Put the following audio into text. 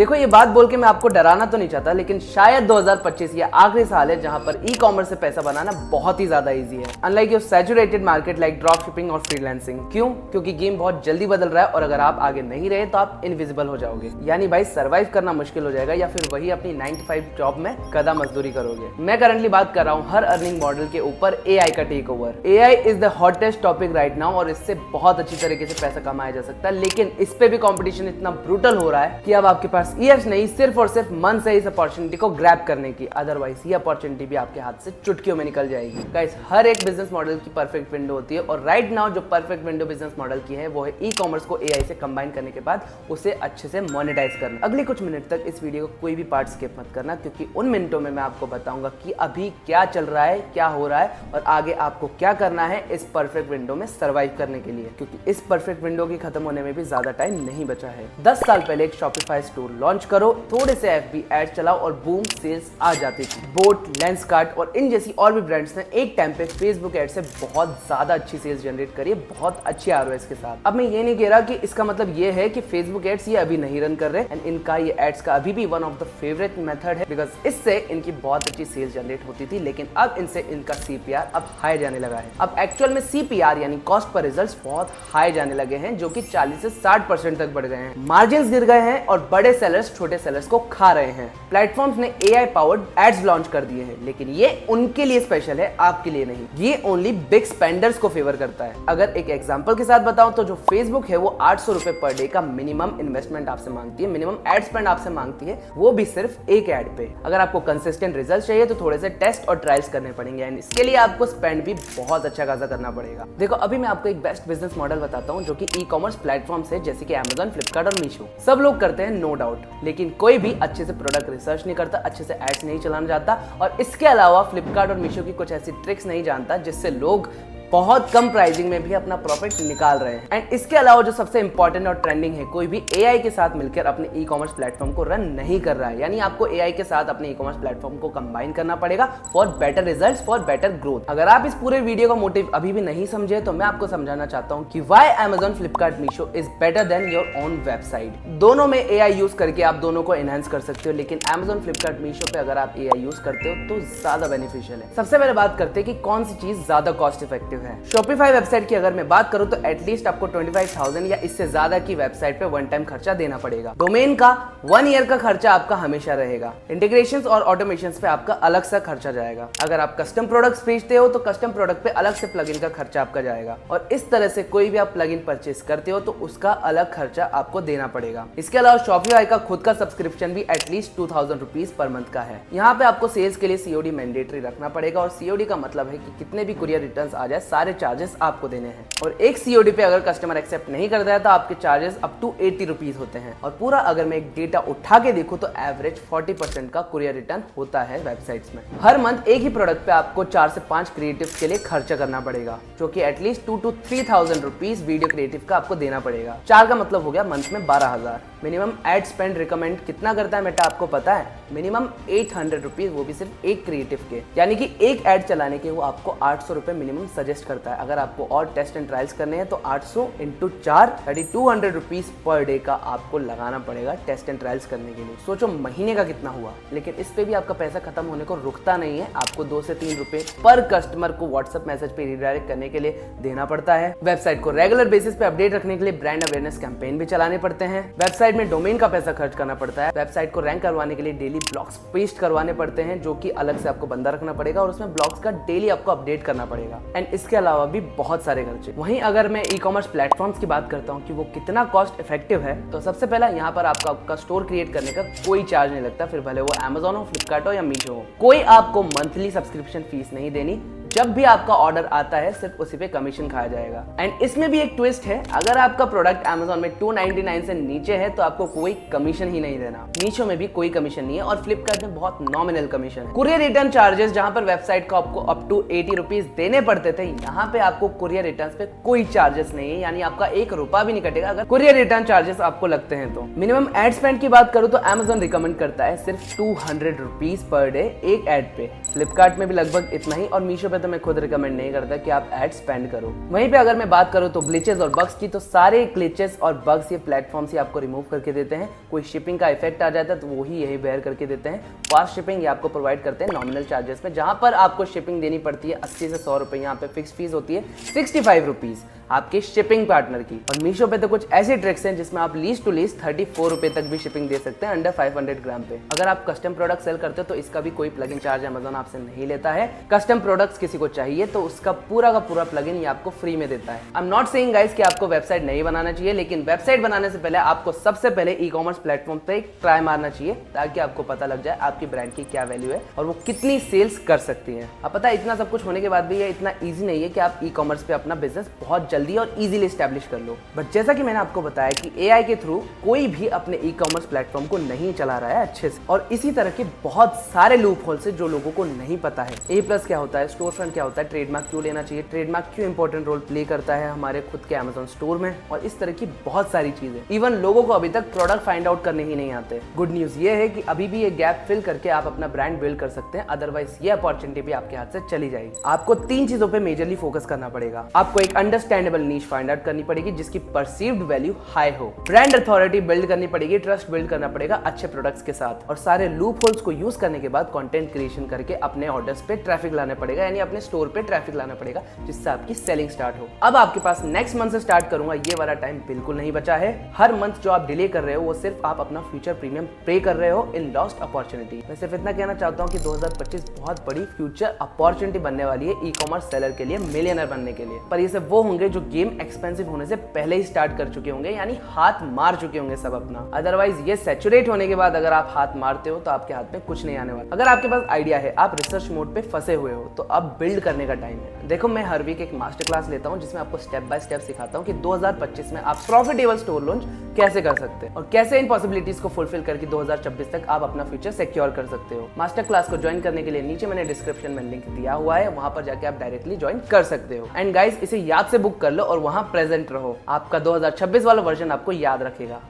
देखो ये बात बोल के मैं आपको डराना तो नहीं चाहता, लेकिन शायद 2025 ये आखिरी साल है जहां पर ई कॉमर्स से पैसा बनाना बहुत ही ज्यादा इजी है, unlike your saturated market like drop shipping और फ्रीलांसिंग। क्यों? क्योंकि गेम बहुत जल्दी बदल रहा है और अगर आप आगे नहीं रहे तो आप इनविजिबल हो जाओगे, यानी भाई सर्वाइव करना मुश्किल हो जाएगा या फिर वही अपनी 9 to 5 जॉब में कदा मजदूरी करोगे। मैं करंटली बात कर रहा हूँ हर अर्निंग मॉडल के ऊपर एआई का take over. AI is the hottest topic right now और इससे बहुत अच्छी तरीके से पैसा कमाया जा सकता है, लेकिन इस पे भी कंपटीशन इतना ब्रूटल हो रहा है कि अब आपके पास ईयर्स नहीं सिर्फ और सिर्फ मन से इस अपॉर्चुनिटी को ग्रैब करने की, अदरवाइज ये अपॉर्चुनिटी भी आपके हाथ से चुटकियों में निकल जाएगी। गाइस, हर एक बिजनेस मॉडल की परफेक्ट विंडो होती है और राइट नाउ जो परफेक्ट विंडो बिजनेस मॉडल की है वो है ई कॉमर्स को एआई से कंबाइन करने के बाद उसे अच्छे से मोनेटाइज करना। अगले कुछ मिनट तक इस वीडियो को कोई भी पार्ट स्किप मत करना, क्योंकि उन मिनटों में मैं आपको बताऊंगा कि अभी क्या चल रहा है, क्या हो रहा है और आगे आपको क्या करना है इस परफेक्ट विंडो में सर्वाइव करने के लिए, क्योंकि इस परफेक्ट विंडो के खत्म होने में भी ज्यादा टाइम नहीं बचा है। 10 साल पहले एक शॉपिफाई स्टोर लॉन्च करो, थोड़े से एफबी एड चलाओ और बूम सेल्स आ जाती थी। बोट, लेंसकार्ट और इन जैसी और भी ब्रांड्स ने एक टाइम पे फेसबुक एड से बहुत ज्यादा अच्छी सेल्स जनरेट करी है, बहुत अच्छी आरओएस के साथ। अब मैं ये नहीं कह रहा कि इसका मतलब ये है कि फेसबुक एड्स ये अभी नहीं रन कर रहे एंड इनका ये एड्स का अभी भी one of the favourite method है, बिकॉज इससे इनकी बहुत अच्छी सेल्स जनरेट होती थी, लेकिन अब इनसे इनका सीपीआर अब हाई जाने लगा है। अब एक्चुअल में सीपीआर यानी कॉस्ट पर रिजल्ट्स बहुत हाई जाने लगे हैं, जो कि 40 से 60% तक बढ़ गए हैं। मार्जिन्स गिर गए हैं और बड़े सेलर्स छोटे सेलर्स को खा रहे हैं। प्लेटफॉर्म्स ने एआई पावर्ड एड्स लॉन्च कर दिए हैं, लेकिन ये उनके लिए स्पेशल है, आपके लिए नहीं। ये ओनली बिग स्पेंडर्स को फेवर करता है। अगर एक एग्जांपल के साथ बताऊं तो जो फेसबुक है वो 800 रुपए पर डे का मिनिमम इन्वेस्टमेंट आपसे मांगती है, मिनिमम एड स्पेंड आपसे मांगती है, वो भी सिर्फ एक एड पे। अगर आपको कंसिस्टेंट रिजल्ट चाहिए तो थोड़े से टेस्ट और ट्रायल्स करने पड़ेंगे एंड इसके लिए आपको स्पेंड भी बहुत अच्छा खासा करना पड़ेगा। देखो अभी मैं आपको एक बेस्ट बिजनेस मॉडल बताता हूँ जो कि ई कॉमर्स प्लेटफॉर्म है, जैसे कि Amazon, फ्लिपकार्ट और मीशो। सब लोग करते हैं नो डाउट, लेकिन कोई भी अच्छे से प्रोडक्ट रिसर्च नहीं करता, अच्छे से एड्स नहीं चलाना चाहता और इसके अलावा फ्लिपकार्ट और मीशो की कुछ ऐसी ट्रिक्स नहीं जानता जिससे लोग बहुत कम प्राइसिंग में भी अपना प्रॉफिट निकाल रहे हैं। एंड इसके अलावा जो सबसे इंपॉर्टेंट और ट्रेंडिंग है, कोई भी एआई के साथ मिलकर अपने ई कॉमर्स प्लेटफॉर्म को रन नहीं कर रहा है, यानी आपको एआई के साथ अपने ई कॉमर्स प्लेटफॉर्म को कंबाइन करना पड़ेगा for better results, for better growth. अगर आप इस पूरे वीडियो का मोटिव अभी भी नहीं समझे तो मैं आपको समझाना चाहता हूँ कि why Amazon, Flipkart, Meesho is better than your own website. दोनों में एआई यूज करके आप दोनों को एनहांस कर सकते हो, लेकिन Amazon, फ्लिपकार्ट, मीशो पे अगर आप एआई यूज करते हो तो ज्यादा बेनिफिशियल है। सबसे पहले बात करते हैं कि कौन सी चीज ज्यादा कॉस्ट इफेक्टिव है। शॉपिफाई वेबसाइट की अगर मैं बात करूं तो एटलीस्ट आपको 25,000 या इससे ज्यादा की वेबसाइट पे वन टाइम खर्चा देना पड़ेगा। डोमेन का 1 ईयर का खर्चा आपका हमेशा रहेगा। इंटीग्रेशंस और ऑटोमेशंस पे आपका अलग सा खर्चा जाएगा। अगर आप कस्टम प्रोडक्ट्स बेचते हो तो कस्टम प्रोडक्ट पे अलग से प्लगइन का खर्चा आपका जाएगा और इस तरह से कोई भी आप प्लगइन परचेस करते हो तो उसका अलग खर्चा आपको देना पड़ेगा। इसके अलावा शॉपिफाई का खुद का सब्सक्रिप्शन भी एटलीस्ट 2000 रुपीज पर मंथ का है। यहाँ पे आपको सेल्स के लिए सीओडी मैंडेटरी रखना पड़ेगा और सीओडी का मतलब है कि कितने भी कुरियर रिटर्न्स आ जाए सारे चार्जेस आपको देने हैं और एक सीओडी पे अगर कस्टमर एक्सेप्ट नहीं करता है तो आपके चार्जेस अप टू 80 रुपीज होते हैं। और पूरा अगर मैं एक डेटा उठा के देखूं तो एवरेज 40% का कुरियर रिटर्न होता है वेबसाइट्स में। हर मंथ एक ही प्रोडक्ट पे आपको 4 से 5 क्रिएटिव्स के लिए खर्चा करना पड़ेगा, जो कि at least 2 to 3,000 rupees video creative का आपको देना पड़ेगा। 4 का मतलब हो गया मंथ में 12,000। मिनिमम एड स्पेंड रिकमेंड कितना करता है मेटा आपको पता है? मिनिमम 800 रुपीज, वो भी सिर्फ एक क्रिएटिव के, यानी कि एक एड चलाने के वो आपको 800 रुपए मिनिमम सजेस्ट करता है। अगर आपको और टेस्ट एंड ट्रायल्स करने हैं तो 800 इंटू 4 200 रुपीज पर डे का आपको लगाना पड़ेगा टेस्ट एंड ट्रायल्स करने के लिए। सोचो महीने का कितना हुआ। लेकिन इस पे भी आपका पैसा खत्म होने को रुकता नहीं है, आपको 2 से 3 रुपए पर कस्टमर को व्हाट्सएप मैसेज पे रिडायरेक्ट करने के लिए देना पड़ता है। वेबसाइट को रेगुलर बेसिस पे अपडेट रखने के लिए ब्रांड अवेयरनेस कैंपेन भी चलाने पड़ते हैं। वेबसाइट में डोमेन का पैसा खर्च करना पड़ता है। वेबसाइट को रैंक करवाने के लिए डेली ब्लॉग्स पेस्ट करवाने पड़ते हैं, जो कि अलग से आपको बंदा रखना पड़ेगा और उसमें ब्लॉग्स का डेली आपको अपडेट करना पड़ेगा। एंड इसके अलावा भी बहुत सारे खर्चे। वहीं अगर मैं ई कॉमर्स प्लेटफॉर्म्स की बात करता हूँ कि वो कितना कॉस्ट इफेक्टिव है, तो सबसे पहला यहाँ पर आपका स्टोर क्रिएट करने का कोई चार्ज नहीं लगता, फिर भले वो Amazon हो, फ्लिपकार्ट हो या मीशो हो। कोई आपको मंथली सब्सक्रिप्शन फीस नहीं देनी। जब भी आपका ऑर्डर आता है सिर्फ उसी पे कमीशन खाया जाएगा। एंड इसमें भी एक ट्विस्ट है, अगर आपका प्रोडक्ट Amazon में 299 से नीचे है तो आपको कोई कमीशन ही नहीं देना। मीशो में भी कोई कमीशन नहीं है और फ्लिपकार्ट में बहुत नॉमिनल कमीशन है। कुरियर रिटर्न चार्जेस, जहां पर वेबसाइट को आपको अप टू 80 रुपीज देने पड़ते थे, यहाँ पे आपको कुरियर रिटर्न पे कोई चार्जेस नहीं है, यानी आपका 1 रुपया भी नहीं कटेगा अगर कुरियर रिटर्न चार्जेस आपको लगते हैं तो। मिनिमम एड स्पेंड की बात करूं तो Amazon रिकमेंड करता है सिर्फ 200 रुपीज पर डे एक एड पे। फ्लिपकार्ट में भी लगभग इतना ही, और मीशो पे तो मैं खुद रिकमेंड नहीं करता कि आप एड स्पेंड करो। वहीं पे अगर मैं बात करूँ तो ग्लिचेस और बग्स की, तो सारे ग्लिचेस और बग्स ये प्लेटफॉर्म से आपको रिमूव करके देते हैं। कोई शिपिंग का इफेक्ट आ जाता है तो वो ही यही बेयर करके देते हैं। फास्ट शिपिंग ये आपको प्रोवाइड करते हैं नॉमिनल चार्जेस में, जहां पर आपको शिपिंग देनी पड़ती है 80 से 100 रुपए। यहाँ पे फिक्स फीस होती है 65 रुपीज आपके शिपिंग पार्टनर की। और मीशो पे तो कुछ ऐसी ट्रिक्स हैं जिसमें आप लीस्ट टू लीस्ट 34 रुपए तक भी शिपिंग दे सकते हैं अंडर 500 ग्राम पे। अगर आप कस्टम प्रोडक्ट सेल करते हो तो इसका भी कोई प्लगइन चार्ज अमेज़न आपसे नहीं लेता है। कस्टम प्रोडक्ट्स किसी को चाहिए तो उसका पूरा का पूरा प्लगइन ये आपको फ्री में देता है। I am not saying guys कि आपको वेबसाइट नहीं बनाना चाहिए, लेकिन वेबसाइट बनाने से पहले आपको सबसे पहले ई कॉमर्स प्लेटफॉर्म पे एक ट्राई मारना चाहिए, ताकि आपको पता लग जाए आपकी ब्रांड की क्या वैल्यू है और वो कितनी सेल्स कर सकती है। अब पता है इतना सब कुछ होने के बाद भी ये इतना ईजी नहीं है कि आप ई कॉमर्स पे अपना बिजनेस बहुत जल्दी और ईजिली एस्टैब्लिश कर लो। बट जैसा कि मैंने आपको बताया कि एआई के थ्रू कोई भी अपने ई कॉमर्स प्लेटफॉर्म को नहीं चला रहा है अच्छे से, और इसी तरह के बहुत सारे लूप होल्स है जो लोगों को नहीं पता है। A+ क्या होता है, स्टोर फ्रंट क्या होता है, ट्रेडमार्क क्यों लेना चाहिए, ट्रेडमार्क क्यों इंपॉर्टेंट रोल प्ले करता है हमारे खुद के Amazon स्टोर में, और इस तरह की बहुत सारी चीजें। इवन लोगों को अभी तक प्रोडक्ट फाइंड आउट करने ही नहीं आते। गुड न्यूज ये है कि अभी भी ये गैप फिल करके आप अपना ब्रांड बिल्ड कर सकते हैं, अदरवाइज ये अपॉर्चुनिटी भी आपके हाथ से चली जाएगी। आपको 3 चीजों पे मेजरली फोकस करना पड़ेगा। आपको एक अंडरस्टैंडेबल नीश फाइंड आउट करनी पड़ेगी जिसकी परसीव्ड वैल्यू हाई हो, ब्रांड अथॉरिटी बिल्ड करनी पड़ेगी, ट्रस्ट बिल्ड करना पड़ेगा अच्छे प्रोडक्ट्स के साथ, और सारे लूप होल्स को यूज करने के बाद कंटेंट क्रिएशन करके अपने ऑर्डर्स पे ट्रैफिक लाना पड़ेगा, यानी अपने स्टोर पे ट्रैफिक लाना पड़ेगा, जिससे आपकी सेलिंग स्टार्ट हो। अब आपके पास नेक्स्ट मंथ से स्टार्ट करूंगा, ये वाला टाइम बिल्कुल नहीं बचा है। हर मंथ जो आप डिले कर रहे हो वो सिर्फ आप अपना फ्यूचर प्रीमियम पे कर रहे हो इन लॉस्ट अपॉर्चुनिटी। मैं सिर्फ इतना कहना चाहता हूँ कि 2025 बहुत बड़ी फ्यूचर अपॉर्चुनिटी बनने वाली है ई कॉमर्स सेलर के लिए, मिलियनर बनने के लिए। पर ये सब वो होंगे जो गेम एक्सपेंसिव होने से पहले ही स्टार्ट कर चुके होंगे, यानी हाथ मार चुके होंगे सब अपना। अदरवाइज ये सैचुरेट होने के बाद अगर आप हाथ मारते हो तो आपके हाथ में कुछ नहीं आने वाला। अगर आपके पास आइडिया है, आप रिसर्च मोड पे फंसे हुए हो, तो अब बिल्ड करने का टाइम है। देखो मैं हर वीक एक मास्टर क्लास लेता हूँ जिसमें आपको स्टेप बाय स्टेप सिखाता हूँ कि 2025 में आप प्रॉफिटेबल स्टोर लॉन्च कैसे कर सकते हैं और कैसे इन पॉसिबिलिटीज को फुलफिल करके 2026 तक आप अपना फ्यूचर सिक्योर कर सकते हो। मास्टर क्लास को ज्वाइन करने के लिए नीचे मैंने डिस्क्रिप्शन में लिंक दिया हुआ है, वहां पर जाके आप डायरेक्टली ज्वाइन कर सकते हो। एंड गाइस इसे याद से बुक कर लो और वहां प्रेजेंट रहो, आपका 2026 वाला वर्जन आपको याद रखेगा।